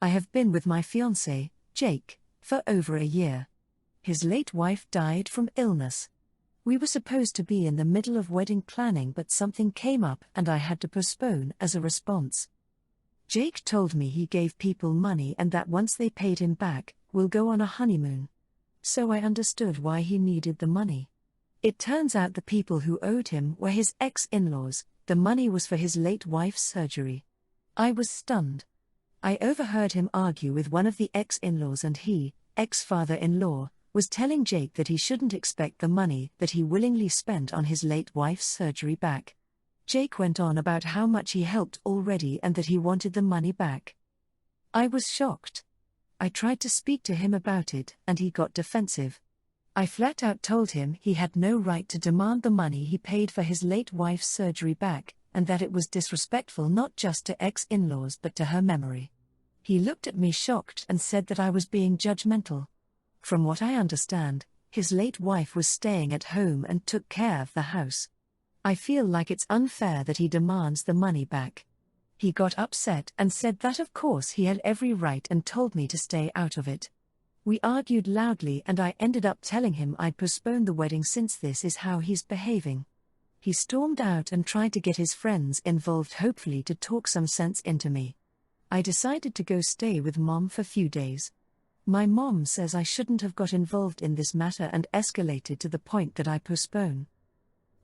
I have been with my fiancé, Jake, for over a year. His late wife died from illness. We were supposed to be in the middle of wedding planning, but something came up and I had to postpone as a response. Jake told me he gave people money and that once they paid him back, we'll go on a honeymoon. So I understood why he needed the money. It turns out the people who owed him were his ex-in-laws. The money was for his late wife's surgery. I was stunned. I overheard him argue with one of the ex-in-laws, and he, ex-father-in-law, was telling Jake that he shouldn't expect the money that he willingly spent on his late wife's surgery back. Jake went on about how much he helped already and that he wanted the money back. I was shocked. I tried to speak to him about it and he got defensive. I flat out told him he had no right to demand the money he paid for his late wife's surgery back, and that it was disrespectful not just to ex-in-laws but to her memory. He looked at me shocked and said that I was being judgmental. From what I understand, his late wife was staying at home and took care of the house. I feel like it's unfair that he demands the money back. He got upset and said that of course he had every right and told me to stay out of it. We argued loudly and I ended up telling him I'd postpone the wedding since this is how he's behaving. He stormed out and tried to get his friends involved, hopefully to talk some sense into me. I decided to go stay with Mom for a few days. My mom says I shouldn't have got involved in this matter and escalated to the point that I postpone.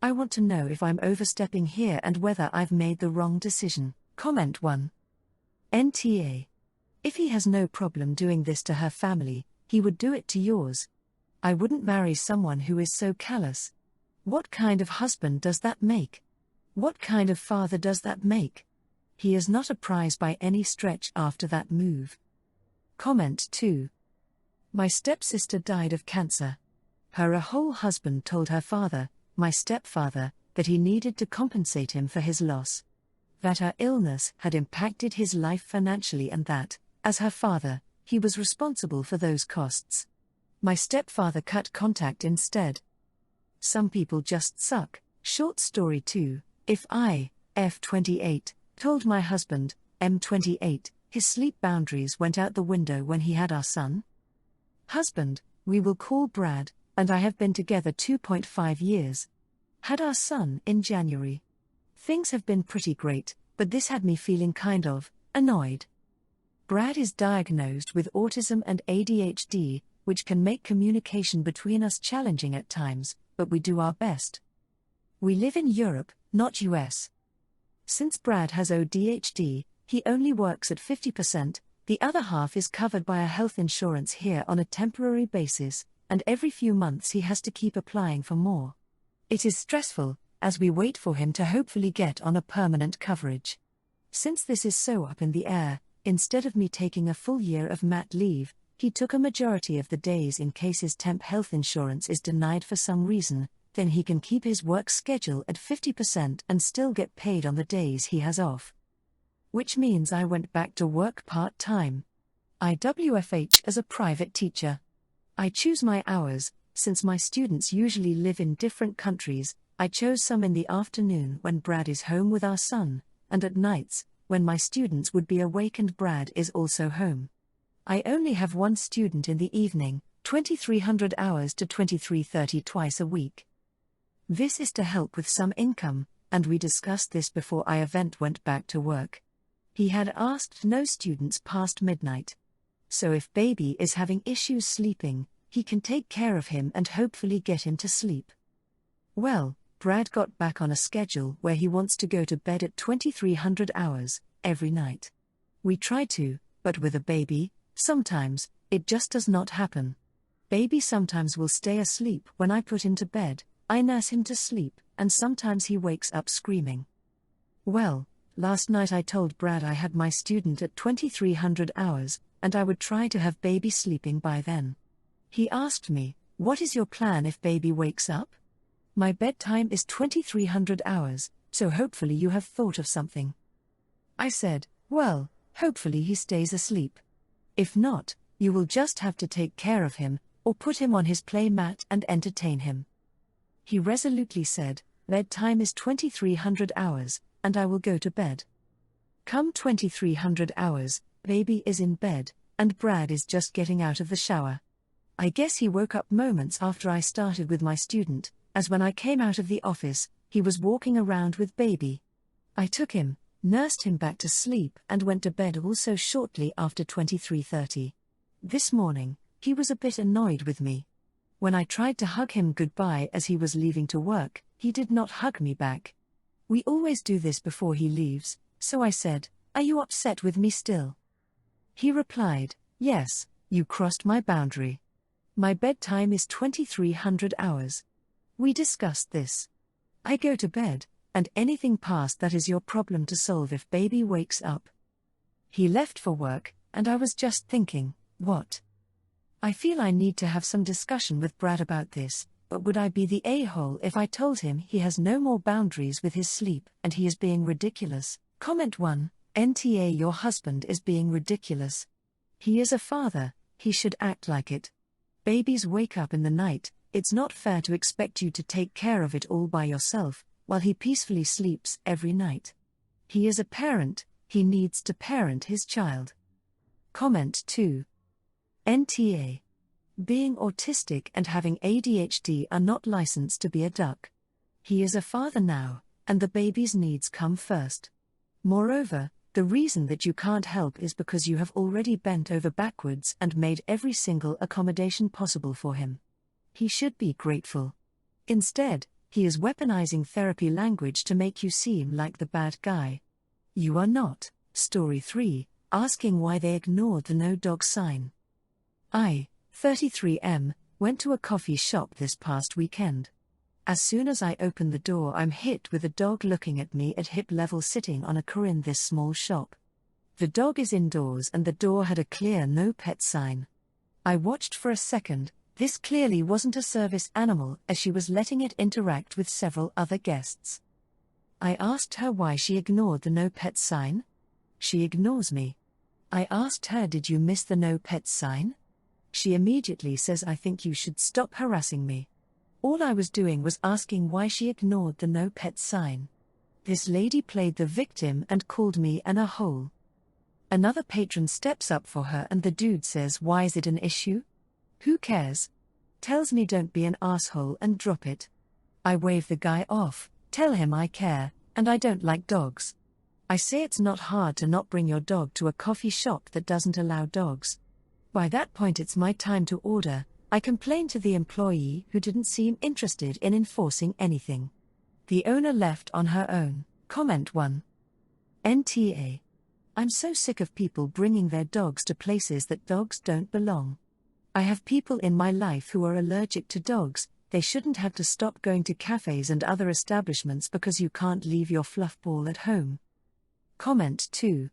I want to know if I'm overstepping here and whether I've made the wrong decision. Comment 1. NTA. If he has no problem doing this to her family, he would do it to yours. I wouldn't marry someone who is so callous. What kind of husband does that make? What kind of father does that make? He is not a prize by any stretch after that move. Comment 2. My stepsister died of cancer. Her whole husband told her father, my stepfather, that he needed to compensate him for his loss. That her illness had impacted his life financially and that, as her father, he was responsible for those costs. My stepfather cut contact instead. Some people just suck. Short story 2. If I, F28, told my husband, M28, his sleep boundaries went out the window when he had our son. Husband, we will call Brad, and I have been together 2.5 years. Had our son in January. Things have been pretty great, but this had me feeling kind of annoyed. Brad is diagnosed with autism and ADHD, which can make communication between us challenging at times, but we do our best. We live in Europe, not US. Since Brad has ADHD, he only works at 50%, the other half is covered by a health insurance here on a temporary basis, and every few months he has to keep applying for more. It is stressful, as we wait for him to hopefully get on a permanent coverage. Since this is so up in the air, instead of me taking a full year of mat leave, he took a majority of the days in case his temp health insurance is denied for some reason. Then he can keep his work schedule at 50% and still get paid on the days he has off. Which means I went back to work part-time. IWFH as a private teacher. I choose my hours, since my students usually live in different countries. I chose some in the afternoon when Brad is home with our son, and at nights, when my students would be awake and Brad is also home. I only have one student in the evening, 2300 hours to 2330 twice a week. This is to help with some income, and we discussed this before I went back to work. He had asked no students past midnight. So if baby is having issues sleeping, he can take care of him and hopefully get him to sleep. Well, Brad got back on a schedule where he wants to go to bed at 2300 hours, every night. We try to, but with a baby, sometimes, it just does not happen. Baby sometimes will stay asleep when I put him to bed. I nurse him to sleep, and sometimes he wakes up screaming. Well, last night I told Brad I had my student at 2300 hours, and I would try to have baby sleeping by then. He asked me, "What is your plan if baby wakes up?" My bedtime is 2300 hours, so hopefully you have thought of something. I said, well, hopefully he stays asleep. If not, you will just have to take care of him, or put him on his play mat and entertain him. He resolutely said, bedtime is 2300 hours, and I will go to bed. Come 2300 hours, Baby is in bed, and Brad is just getting out of the shower. I guess he woke up moments after I started with my student, as when I came out of the office, he was walking around with baby. I took him, nursed him back to sleep and went to bed also shortly after 23:30. This morning, he was a bit annoyed with me. When I tried to hug him goodbye as he was leaving to work, he did not hug me back. We always do this before he leaves, so I said, "Are you upset with me still?" He replied, "Yes, you crossed my boundary. My bedtime is 2300 hours. We discussed this. I go to bed, and anything past that is your problem to solve if baby wakes up." He left for work, and I was just thinking, what? I feel I need to have some discussion with Brad about this, but would I be the a-hole if I told him he has no more boundaries with his sleep and he is being ridiculous? Comment 1, NTA your husband is being ridiculous. He is a father, he should act like it. Babies wake up in the night, it's not fair to expect you to take care of it all by yourself, while he peacefully sleeps every night. He is a parent, he needs to parent his child. Comment 2. NTA. Being autistic and having ADHD are not licensed to be a duck. He is a father now, and the baby's needs come first. Moreover, the reason that you can't help is because you have already bent over backwards and made every single accommodation possible for him. He should be grateful. Instead, he is weaponizing therapy language to make you seem like the bad guy. You are not. Story 3, asking why they ignored the no dog sign. I, 33M, went to a coffee shop this past weekend. As soon as I open the door, I'm hit with a dog looking at me at hip level sitting on a chair in this small shop. The dog is indoors and the door had a clear no pet sign. I watched for a second. This clearly wasn't a service animal as she was letting it interact with several other guests. I asked her why she ignored the no pet sign. She ignores me. I asked her, "Did you miss the no pet sign?" She immediately says, "I think you should stop harassing me." All I was doing was asking why she ignored the no pet sign. This lady played the victim and called me an a-hole. Another patron steps up for her and the dude says, "Why is it an issue? Who cares?" Tells me don't be an asshole and drop it. I wave the guy off, tell him I care, and I don't like dogs. I say it's not hard to not bring your dog to a coffee shop that doesn't allow dogs. By that point it's my time to order. I complained to the employee who didn't seem interested in enforcing anything. The owner left on her own. Comment 1. NTA. I'm so sick of people bringing their dogs to places that dogs don't belong. I have people in my life who are allergic to dogs. They shouldn't have to stop going to cafes and other establishments because you can't leave your fluff ball at home. Comment 2.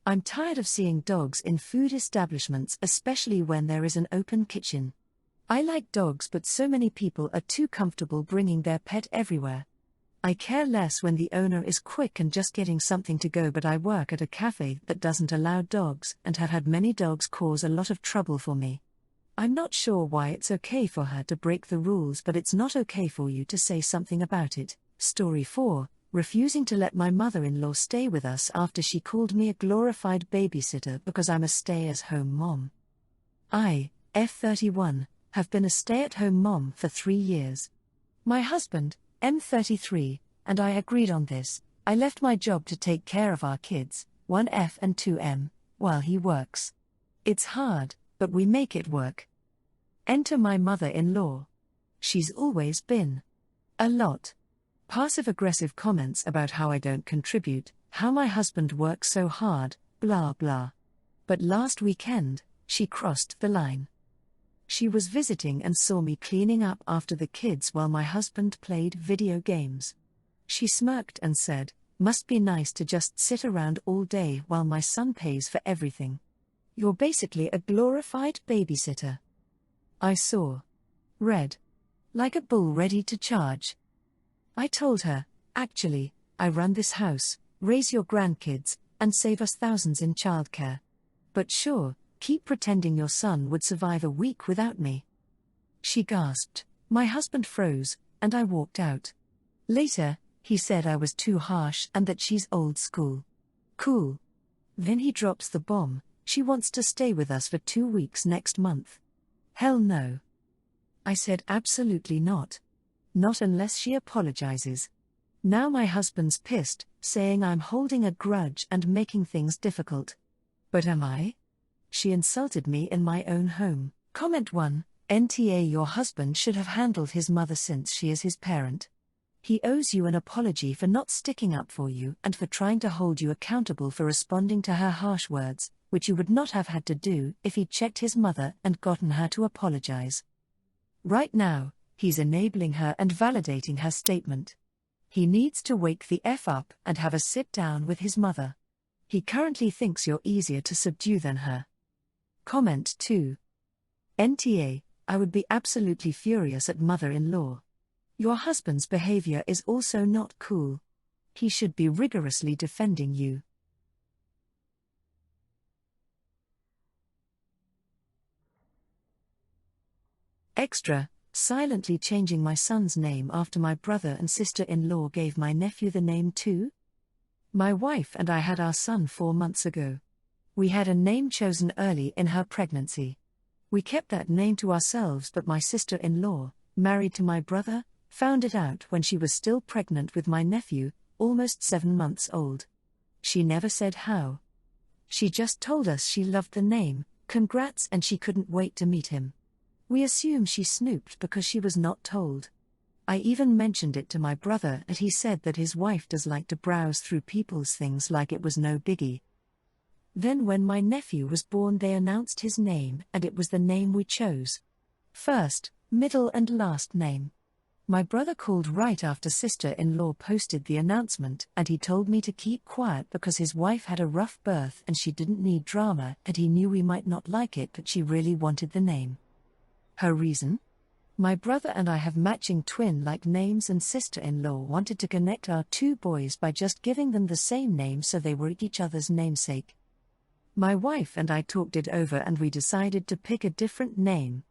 I'm tired of seeing dogs in food establishments, especially when there is an open kitchen. I like dogs, but so many people are too comfortable bringing their pet everywhere. I care less when the owner is quick and just getting something to go, but I work at a cafe that doesn't allow dogs and have had many dogs cause a lot of trouble for me. I'm not sure why it's okay for her to break the rules, but it's not okay for you to say something about it. Story 4. Refusing to let my mother-in-law stay with us after she called me a glorified babysitter because I'm a stay-at-home mom. I, F31, have been a stay-at-home mom for 3 years. My husband, M33, and I agreed on this. I left my job to take care of our kids, 1F and 2M, while he works. It's hard, but we make it work. Enter my mother-in-law. She's always been a lot. Passive-aggressive comments about how I don't contribute, how my husband works so hard, blah blah. But last weekend, she crossed the line. She was visiting and saw me cleaning up after the kids while my husband played video games. She smirked and said, "Must be nice to just sit around all day while my son pays for everything. You're basically a glorified babysitter." I saw red. Like a bull ready to charge. I told her, "Actually, I run this house, raise your grandkids, and save us thousands in childcare. But sure, keep pretending your son would survive a week without me." She gasped, my husband froze, and I walked out. Later, he said I was too harsh and that she's old school. Cool. Then he drops the bomb, she wants to stay with us for 2 weeks next month. Hell no. I said absolutely not. Not unless she apologizes. Now my husband's pissed, saying I'm holding a grudge and making things difficult. But am I? She insulted me in my own home. Comment 1. NTA Your husband should have handled his mother since she is his parent. He owes you an apology for not sticking up for you and for trying to hold you accountable for responding to her harsh words, which you would not have had to do if he'd checked his mother and gotten her to apologize. Right now, he's enabling her and validating her statement. He needs to wake the F up and have a sit down with his mother. He currently thinks you're easier to subdue than her. Comment 2. NTA, I would be absolutely furious at mother-in-law. Your husband's behavior is also not cool. He should be rigorously defending you. Extra, silently changing my son's name after my brother and sister-in-law gave my nephew the name too? My wife and I had our son 4 months ago. We had a name chosen early in her pregnancy. We kept that name to ourselves, but my sister-in-law, married to my brother, found it out when she was still pregnant with my nephew, almost 7 months old. She never said how. She just told us she loved the name, congrats, and she couldn't wait to meet him. We assume she snooped because she was not told. I even mentioned it to my brother and he said that his wife does like to browse through people's things like it was no biggie. Then when my nephew was born they announced his name and it was the name we chose. First, middle and last name. My brother called right after sister-in-law posted the announcement and he told me to keep quiet because his wife had a rough birth and she didn't need drama and he knew we might not like it but she really wanted the name. Her reason? My brother and I have matching twin-like names and sister-in-law wanted to connect our 2 boys by just giving them the same name so they were each other's namesake. My wife and I talked it over and we decided to pick a different name.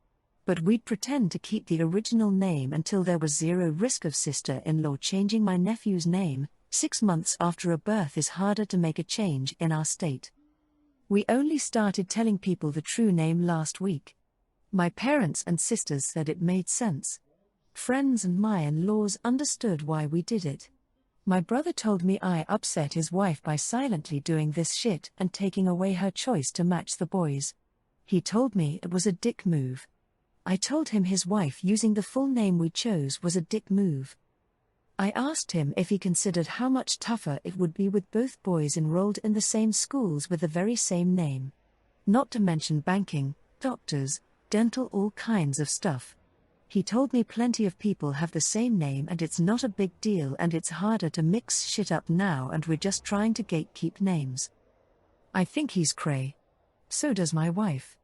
But we'd pretend to keep the original name until there was zero risk of sister-in-law changing my nephew's name. 6 months after a birth is harder to make a change in our state. We only started telling people the true name last week. My parents and sisters said it made sense. Friends and my in-laws understood why we did it. My brother told me I upset his wife by silently doing this shit and taking away her choice to match the boys. He told me it was a dick move. I told him his wife using the full name we chose was a dick move. I asked him if he considered how much tougher it would be with both boys enrolled in the same schools with the very same name. Not to mention banking, doctors, dental, all kinds of stuff. He told me plenty of people have the same name and it's not a big deal and it's harder to mix shit up now and we're just trying to gatekeep names. I think he's cray. So does my wife.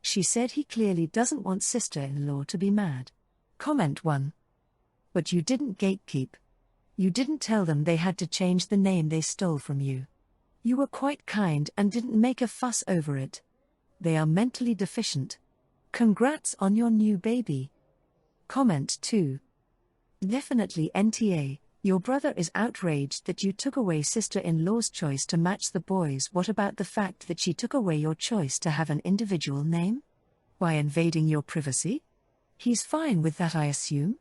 She said he clearly doesn't want sister-in-law to be mad. Comment 1. But you didn't gatekeep. You didn't tell them they had to change the name they stole from you. You were quite kind and didn't make a fuss over it. They are mentally deficient. Congrats on your new baby. Comment 2. Definitely NTA, your brother is outraged that you took away sister-in-law's choice to match the boys. What about the fact that she took away your choice to have an individual name? By invading your privacy? He's fine with that, I assume?